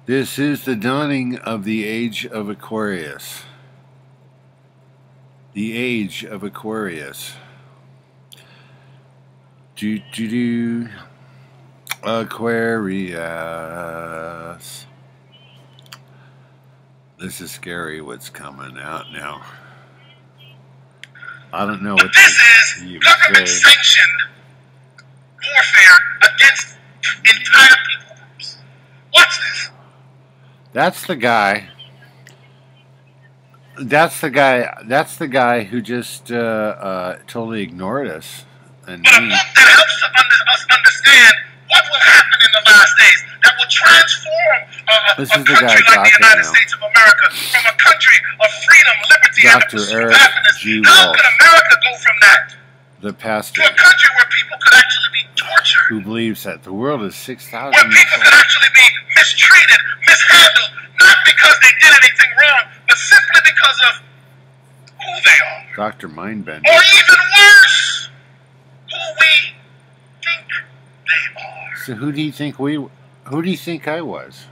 This is the dawning of the age of Aquarius. The age of Aquarius. Do. Aquarius. This is scary what's coming out now. I don't know what this is government-sanctioned warfare against entire people groups. Watch this. That's the guy. That's the guy who just totally ignored us. And but a book that helps us understand what will happen in the last days, that will transform a country like the United States of America from a country of freedom, liberty, and the pursuit of happiness. How could America go from that the pastor, to a country where people could actually be tortured? Who believes that the world is 6,000 where people could actually be mistreated, mishandled, not because they did anything wrong, but simply because of who they are. Dr. Mindbender. Or even worse, who we think they are. So who do you think I was?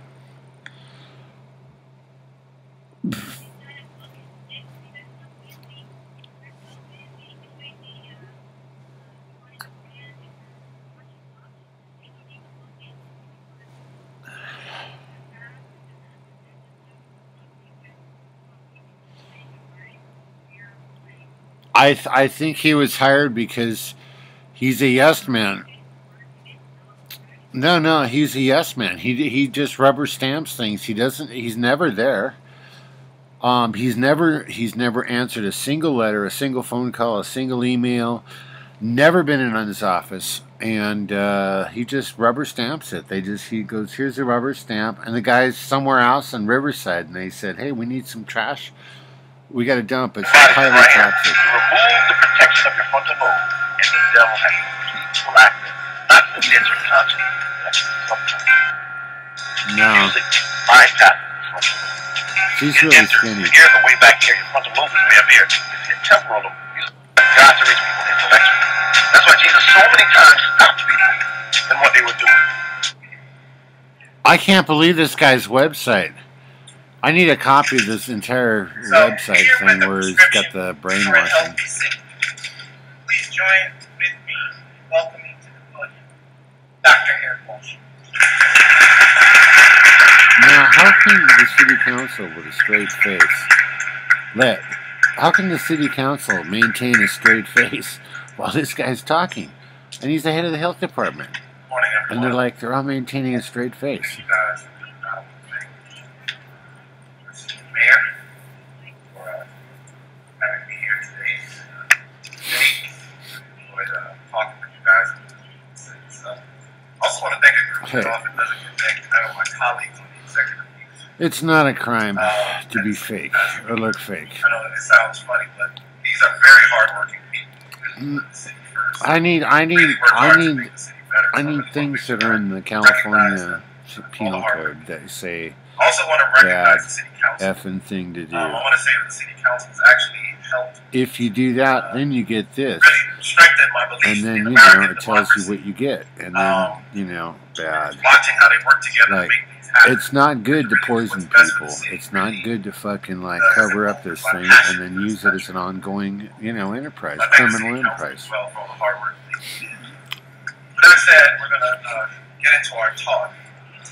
I think he was hired because he's a yes man. No, he's a yes man. He just rubber stamps things. He's never there. He's never answered a single letter, a single phone call, a single email. Never been in his office, and he just rubber stamps it. He goes, here's a rubber stamp, and the guy's somewhere else in Riverside, and they said, hey, we need some trash. We got to dump. It's highly toxic. Remove the protection of your frontal lobe, and the devil has complete blackness. Not the denser content. No. She's really skinny. The ears are way back here. Your frontal lobe is way up here. It's your temporal lobe. Use God to reach people intellectually. That's why Jesus so many times stopped people in what they were doing. I can't believe this guy's website. I need a copy of this entire website thing where he's got the brainwashing. Please join with me in welcoming to the podium Dr. Eric Walsh. Now, how can the city council with a straight face how can the city council maintain a straight face while this guy's talking? And he's the head of the health department. Morning, and they're all maintaining a straight face. It's not a crime to be fake or look fake. I know it sounds funny, but these are very hardworking people. I need things that are in the California Penal Code that say bad effing thing to do. I want to say that the city council has actually helped. If you do that, then you get this, and then it tells you what you get, and then bad. Watching how they work together to make things happen. It's not good to poison people. It's not good to fucking cover up this thing and then use it as an ongoing enterprise, criminal enterprise. Well, for all the hard work. With that said, we're gonna get into our talk,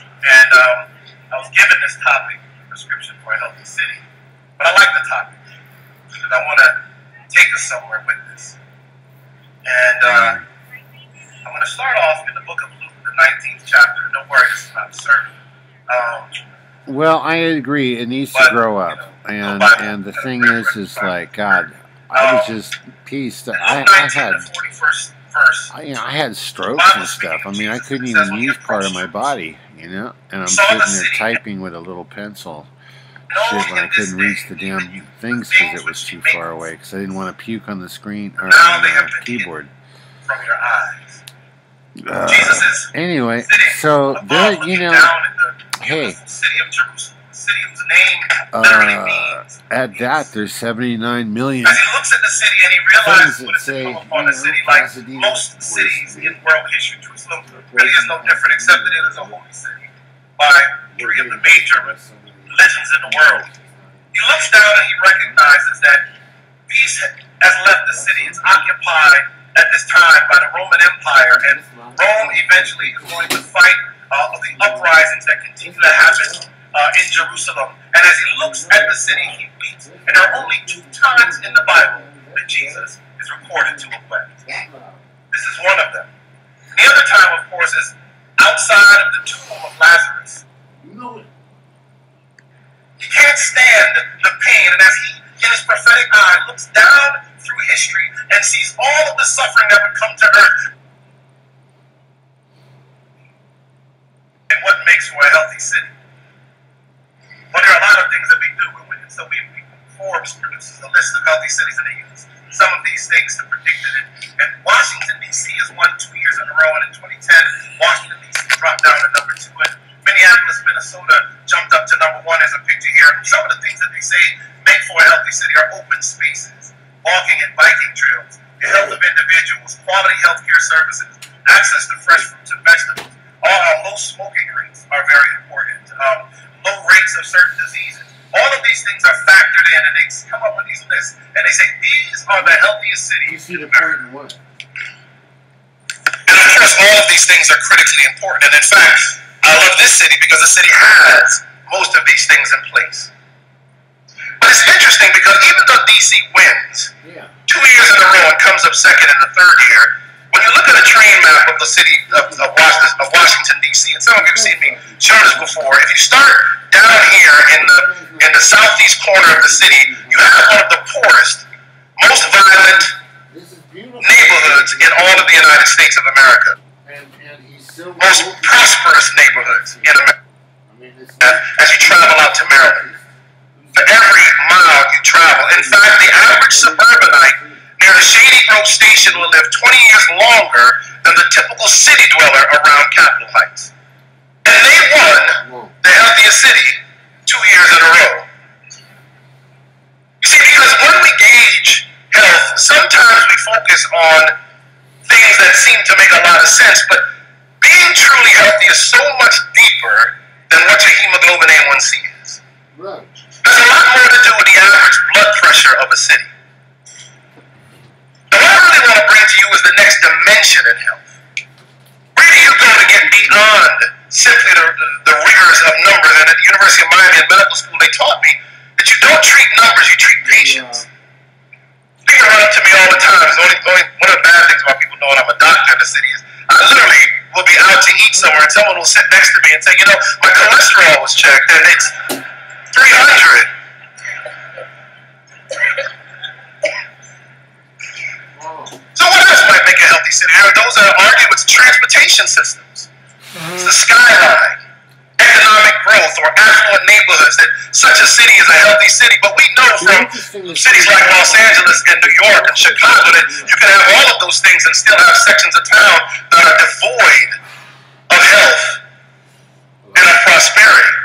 and I was given this topic, prescription for a healthy city, but I like the topic because I want to take us somewhere with this. And I'm going to start off in the book of Luke, the 19th chapter. Don't worry, this is not a sermon. Well, I agree. It needs to grow up. And the thing is God, I was just pieced. I had strokes and stuff. I mean, I couldn't even use part of my body, and I'm sitting there typing with a little pencil. Shit, when I couldn't reach the damn things because it was too far away, because I didn't want to puke on the screen or on the keyboard. From your eyes. Anyway, so there, hey, city whose name literally means. At that, there's 79 million. As he looks at the city and he realizes what is to come upon the city, like most cities in world history, Jerusalem really is no different, except that it is a holy city by three of the major religions in the world. He looks down and he recognizes that peace has left the city. It's occupied at this time by the Roman Empire, and Rome eventually is going to fight the uprisings that continue to happen in Jerusalem. And as he looks at the city, he weeps. And there are only 2 times in the Bible that Jesus is recorded to have wept. This is one of them. The other time, of course, is outside of the tomb of Lazarus. He can't stand the pain, and as he, in his prophetic eye, looks down through history and sees all of the suffering that would come to earth. And what makes for a healthy city? Well, there are a lot of things that we do. So Forbes produces a list of healthy cities, and they use some of these things to predict it. And Washington, D.C. has won 2 years in a row, and in 2010, Washington, D.C. dropped down to number 2. And Minneapolis, Minnesota jumped up to number 1 as a picture here. Some of the things that they say make for a healthy city are open spaces, walking and biking trails, the health of individuals, quality health care services, access to fresh fruits and vegetables. Low smoking rates are very important. Low rates of certain diseases. All of these things are factored in, and they come up with these lists, and they say these are the healthiest cities. You see the point in what? And of course, all of these things are critically important. And in fact, I love this city because the city has most of these things in place. But it's interesting because even though DC wins 2 years in a row and comes up second in the 3rd year, when you look at a train map of the city of Washington, D.C., and some of you have seen me show this before, if you start down here in the southeast corner of the city, you have one of the poorest, most violent neighborhoods in all of the United States of America. Most prosperous neighborhoods in America as you travel out to Maryland. For every mile you travel. In fact, the average suburbanite near the Shady Grove station will live 20 years longer than the typical city dweller around Capitol Heights. And they won the healthiest city 2 years in a row. You see, because when we gauge health, sometimes we focus on things that seem to make a lot of sense, but being truly healthy is so much deeper than what your hemoglobin A1C is. Right. There's a lot more to do with the average blood pressure of a city. And what I really want to bring to you is the next dimension in health. Where do you go to get beyond simply the rigors of numbers? And at the University of Miami in medical school, they taught me that you don't treat numbers, you treat patients. People run up to me all the time. One of the bad things about people knowing I'm a doctor in the city is I literally will be out to eat somewhere and someone will sit next to me and say, you know, my cholesterol was checked and it's 300. So what else might make a healthy city? There are those that argue it's transportation systems. It's the skyline, economic growth, or affluent neighborhoods that such a city is a healthy city. But we know from cities like Los Angeles and New York and Chicago that you can have all of those things and still have sections of town that are devoid of health and of prosperity.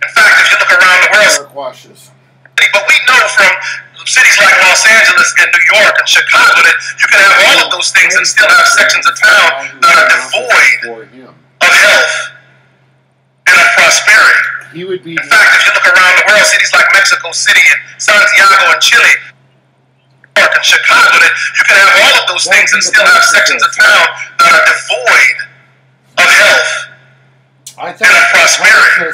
In fact, if you look around the world, but we know from cities like Los Angeles and New York and Chicago that you can have all of those things and still have sections of town that are devoid of health and of prosperity. In fact, if you look around the world, cities like Mexico City and Santiago and Chile, New York and Chicago, that you can have all of those things and still have sections of town that are devoid of health and of prosperity.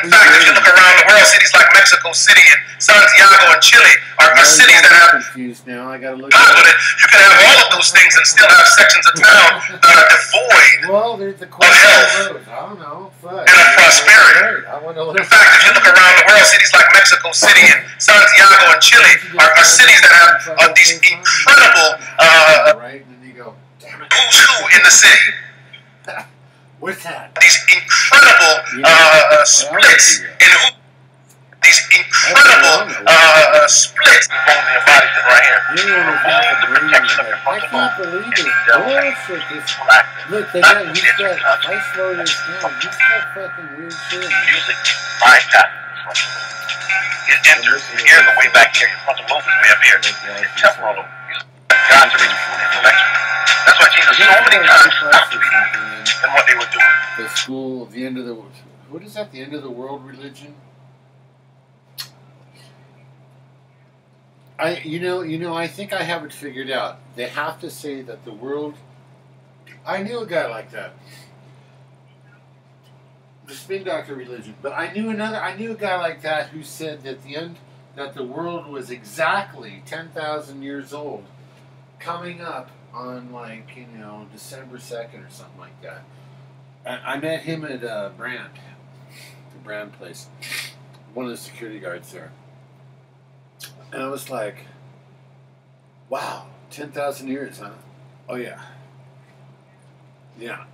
In fact, if you look around the world, cities like Mexico City and Santiago and Chile are cities that have now. I gotta look you can have all of those things and still have sections of town that are devoid of health I don't know. and of prosperity. In fact, if you look around the world, cities like Mexico City and Santiago and Chile are cities that have these incredible who's who in the city. What's that? These incredible splits in who. These incredible splits among your body right here. The protection of your frontal lobe. Look, they got, he's got, if I slow this down, he's got fucking weird shit. Music, mind pattern. frontal lobe. It enters the ears are way back here. Your frontal lobe is way up here. Your temporal lobe. God to reach full intellectual. That's why Jesus so many times stopped people in what they were doing. The school, the end of the what is that? The end of the world religion. I think I have it figured out. They have to say that the world. I knew a guy like that. The spin doctor religion, but I knew a guy like that who said that the world was exactly 10,000 years old, coming up on December 2nd or something like that. I met him at the Brand place, one of the security guards there. And I was like, wow, 10,000 years, huh? Oh, yeah. Yeah.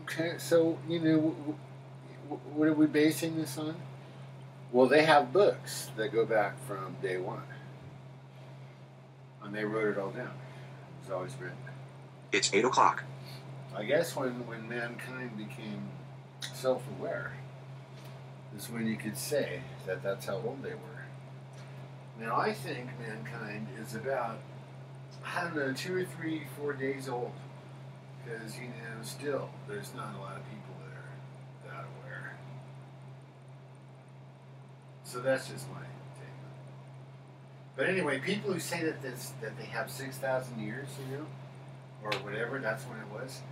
Okay, so, what are we basing this on? Well, they have books that go back from day one. And they wrote it all down. It was always written. It's 8 o'clock. I guess when mankind became self-aware is when you could say that that's how old they were. Now, I think mankind is about, 2 or 3, 4 days old. Because, still, there's not a lot of people that are that aware. So that's just my take. But anyway, people who say that they have 6,000 years, or whatever, that's when it was,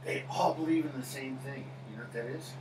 they all believe in the same thing. You know what that is?